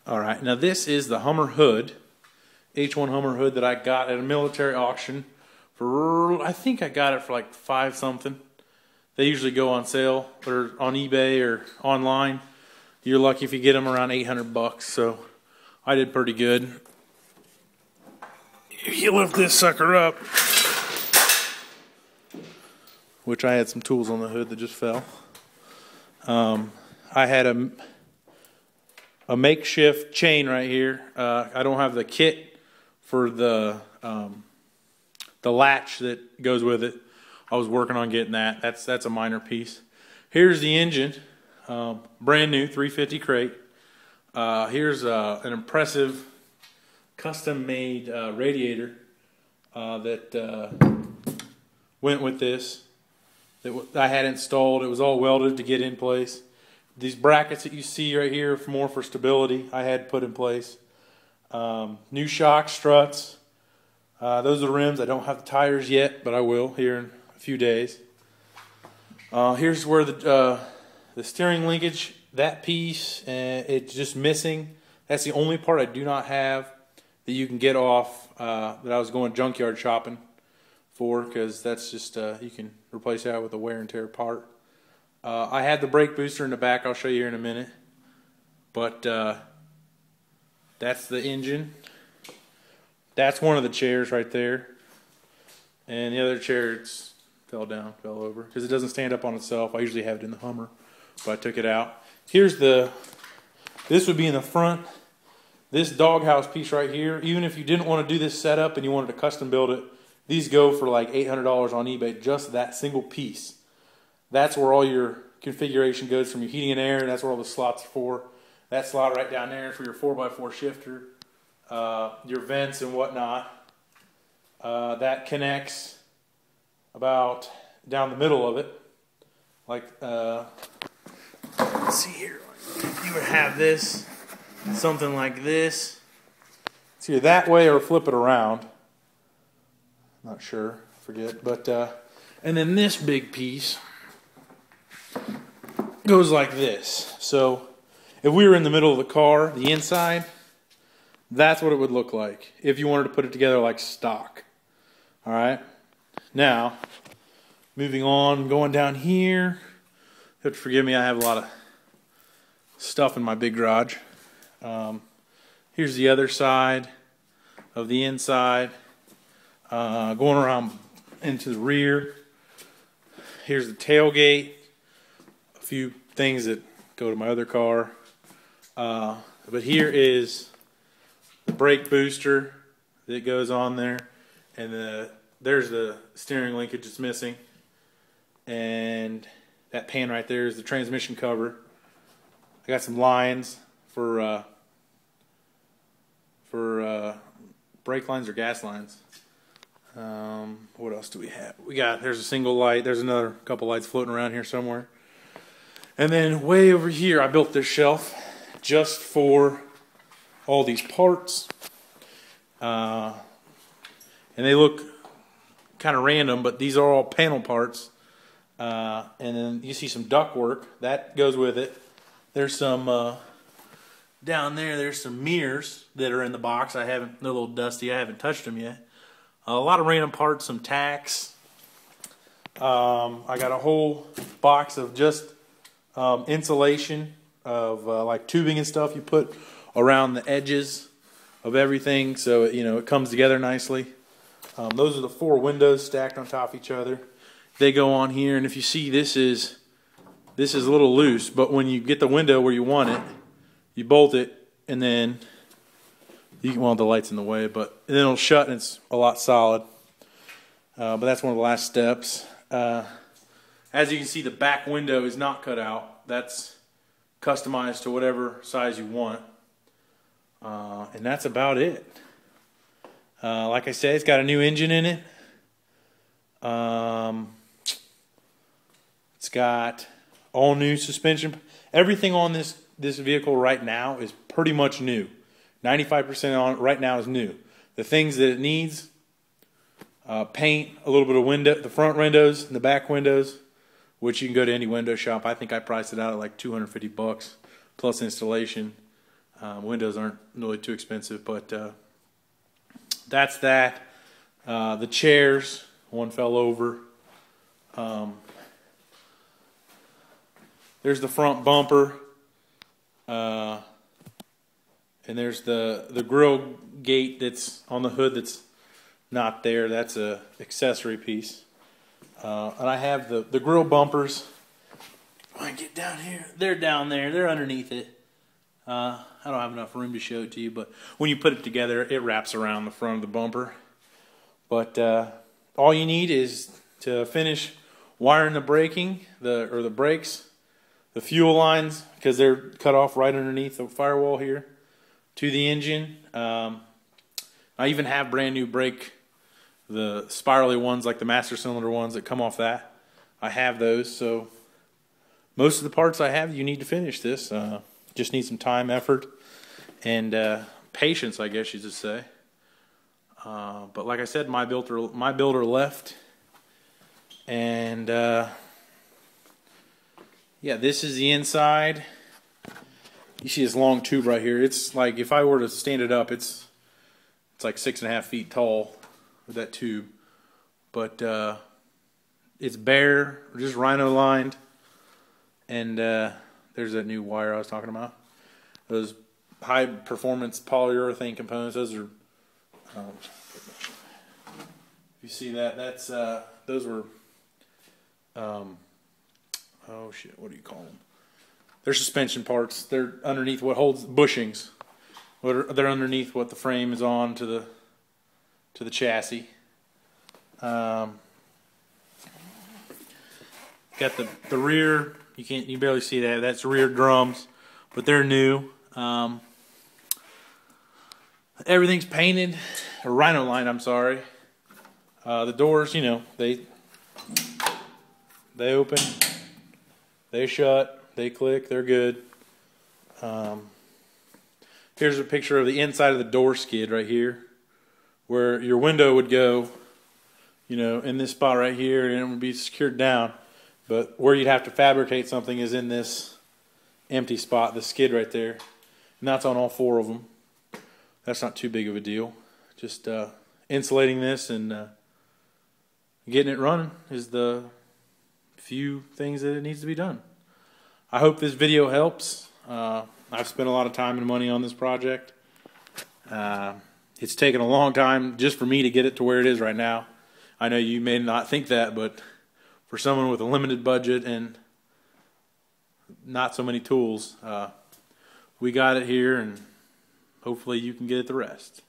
All right, now this is the Hummer hood, H1 Hummer hood that I got at a military auction for, I think I got it for like $5 something. They usually go on sale or on eBay or online. You're lucky if you get them around 800 bucks, so I did pretty good. You lift this sucker up, which I had some tools on the hood that just fell. I had a makeshift chain right here. I don't have the kit for the latch that goes with it. I was working on getting that. That's a minor piece. Here's the engine, brand new 350 crate. Here's an impressive custom-made radiator that went with this. That I had installed. It was all welded to get in place. These brackets that you see right here are more for stability. I had put in place. New shock struts. Those are the rims. I don't have the tires yet, but I will here in a few days. Here's where the steering linkage, that piece, it's just missing. That's the only part I do not have that you can get off that I was going junkyard shopping for, because that's just, you can replace that with a wear and tear part. I had the brake booster in the back. I'll show you here in a minute. But that's the engine. That's one of the chairs right there. And the other chair fell over, because it doesn't stand up on itself. I usually have it in the Hummer, but I took it out. Here's this would be in the front. This doghouse piece right here, even if you didn't want to do this setup and you wanted to custom build it, these go for like $800 on eBay, just that single piece. That's where all your configuration goes, from your heating and air. That's where all the slots are for. That slot right down there for your 4x4 shifter, your vents and whatnot. That connects about down the middle of it. Like, let's see here. You would have this, something like this. It's either that way or flip it around. Not sure, forget. But and then this big piece goes like this. So if we were in the middle of the car, the inside, that's what it would look like if you wanted to put it together like stock. All right. Now, moving on, going down here. You have to forgive me, I have a lot of stuff in my big garage. Here's the other side of the inside. Going around into the rear. Here's the tailgate. A few things that go to my other car. But here is the brake booster that goes on there. And there's the steering linkage that's missing. And that pan right there is the transmission cover. I got some lines for brake lines or gas lines. What else do we have? There's a single light. There's another couple lights floating around here somewhere. And then way over here, I built this shelf just for all these parts. And they look kind of random, but these are all panel parts. And then you see some duct work. That goes with it. There's some, down there, there's some mirrors that are in the box. They're a little dusty. I haven't touched them yet. A lot of random parts, some tacks. I got a whole box of just insulation of like tubing and stuff you put around the edges of everything, so it comes together nicely. Those are the 4 windows stacked on top of each other. They go on here, and if you see, this is a little loose, but when you get the window where you want it, you bolt it, and then the light's in the way, but then it'll shut and it's a lot solid. But that's one of the last steps. As you can see, the back window is not cut out. That's customized to whatever size you want. And that's about it. Like I said, it's got a new engine in it. It's got all new suspension. Everything on this vehicle right now is pretty much new. 95% on it right now is new. The things that it needs, paint, a little bit of the front windows and the back windows, which you can go to any window shop. I think I priced it out at like 250 bucks plus installation. Windows aren't really too expensive, but that's that. The chairs, one fell over. There's the front bumper, and there's the grill gate that's on the hood that's not there. That's a accessory piece. And I have the grill bumpers. When I get down here, they're down there. They're underneath it. I don't have enough room to show it to you, but when you put it together, it wraps around the front of the bumper. But all you need is to finish wiring the braking, the brakes, the fuel lines, because they're cut off right underneath the firewall here, to the engine. I even have brand new brake, the spirally ones, like the master cylinder ones that come off that. I have those, so most of the parts I have, you need to finish this. Just need some time, effort, and patience, I guess you should say. But like I said, my builder left, and yeah, this is the inside. You see this long tube right here. It's like, if I were to stand it up, it's like 6.5 feet tall with that tube. But it's bare, just rhino lined, and there's that new wire I was talking about. Those high performance polyurethane components. Those are, if you see that, that's those were. Oh shit, what do you call them? They're suspension parts. They're underneath what holds bushings. They're underneath what the frame is on to the chassis. Got the rear. You barely see that. That's rear drums, but they're new. Everything's painted, or rhino lined. I'm sorry. The doors, you know, they open. They shut, they click, they're good. Here's a picture of the inside of the door skid right here, where your window would go, you know, in this spot right here, and it would be secured down. But where you'd have to fabricate something is in this empty spot, the skid right there. And that's on all 4 of them. That's not too big of a deal. Just insulating this and getting it running is the few things that it needs to be done. I hope this video helps. I've spent a lot of time and money on this project. It's taken a long time just for me to get it to where it is right now. I know you may not think that, but for someone with a limited budget and not so many tools, we got it here, and hopefully you can get it the rest.